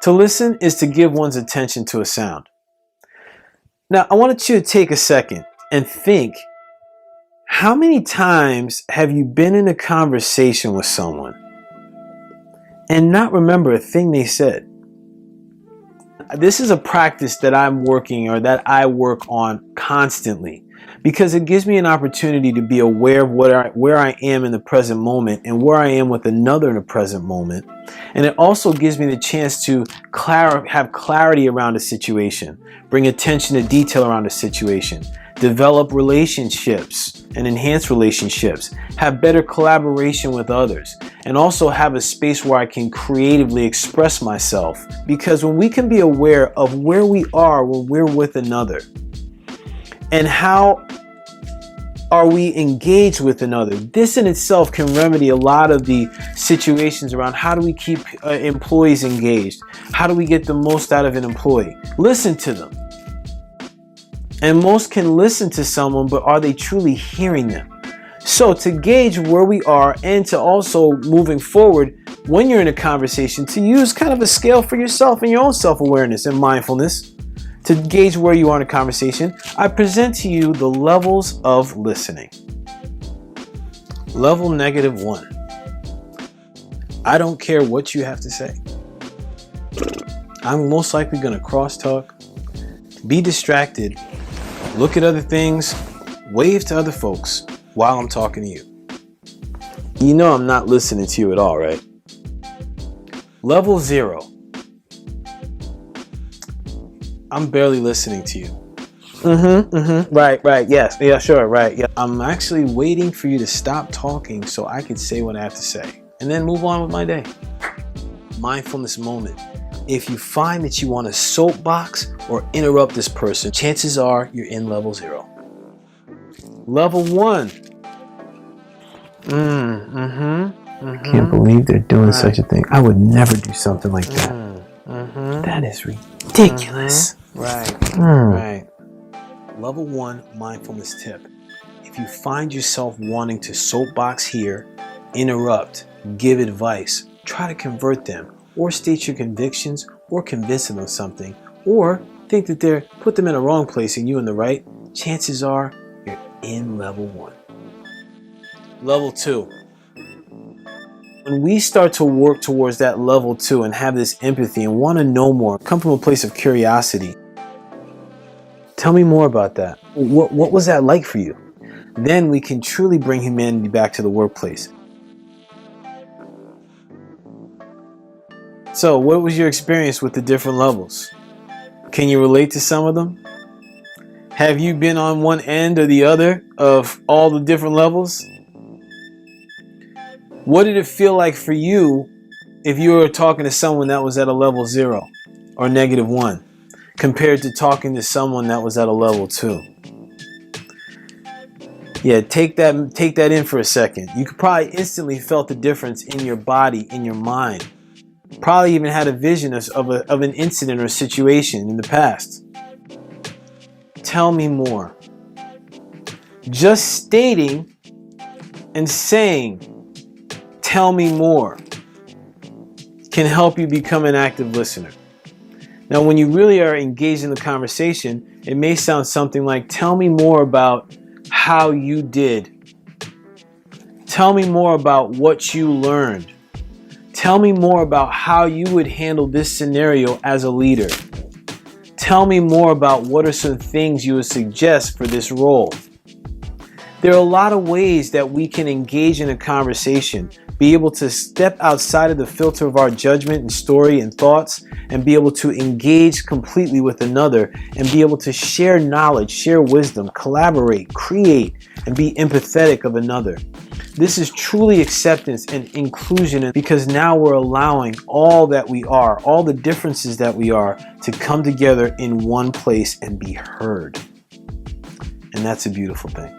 To listen is to give one's attention to a sound. Now, I want you to take a second and think, how many times have you been in a conversation with someone and not remember a thing they said? This is a practice that I'm working, or that I work on constantly, because it gives me an opportunity to be aware of where I am in the present moment and where I am with another in the present moment. And it also gives me the chance to have clarity around a situation, bring attention to detail around a situation, develop relationships and enhance relationships, have better collaboration with others, and also have a space where I can creatively express myself. Because when we can be aware of where we are when we're with another, and how are we engaged with another, this in itself can remedy a lot of the situations around how do we keep employees engaged? How do we get the most out of an employee? Listen to them. And most can listen to someone, but are they truly hearing them? So to gauge where we are, and to also moving forward when you're in a conversation, to use kind of a scale for yourself and your own self-awareness and mindfulness, to gauge where you are in a conversation, I present to you the levels of listening. Level -1. I don't care what you have to say. I'm most likely going to crosstalk, be distracted, look at other things, wave to other folks while I'm talking to you. You know I'm not listening to you at all, right? Level 0. I'm barely listening to you. Right, yes, yeah, sure, right, yeah. I'm actually waiting for you to stop talking so I can say what I have to say, and then move on with my day. Mindfulness moment. If you find that you want to soapbox or interrupt this person, chances are you're in level 0. Level 1. Can't believe they're doing such a thing. I would never do something like that. That is ridiculous. Right. Level 1 mindfulness tip. If you find yourself wanting to soapbox here, interrupt, give advice, try to convert them, or state your convictions, or convince them of something, or think that put them in a wrong place and you in the right, chances are you're in level 1. Level 2. When we start to work towards that level 2 and have this empathy and want to know more, come from a place of curiosity, tell me more about that. What was that like for you? Then we can truly bring humanity back to the workplace. So, what was your experience with the different levels? Can you relate to some of them? Have you been on one end or the other of all the different levels? What did it feel like for you if you were talking to someone that was at a level 0 or -1 compared to talking to someone that was at a level 2? Yeah, take that in for a second. You could probably instantly felt the difference in your body, in your mind. Probably even had a vision of an incident or situation in the past. Tell me more. Just stating and saying, tell me more, can help you become an active listener. Now, when you really are engaged in the conversation, it may sound something like, tell me more about how you did. Tell me more about what you learned. Tell me more about how you would handle this scenario as a leader. Tell me more about what are some things you would suggest for this role. There are a lot of ways that we can engage in a conversation, be able to step outside of the filter of our judgment and story and thoughts, and be able to engage completely with another, and be able to share knowledge, share wisdom, collaborate, create, and be empathetic of another. This is truly acceptance and inclusion, because now we're allowing all that we are, all the differences that we are, to come together in one place and be heard. And that's a beautiful thing.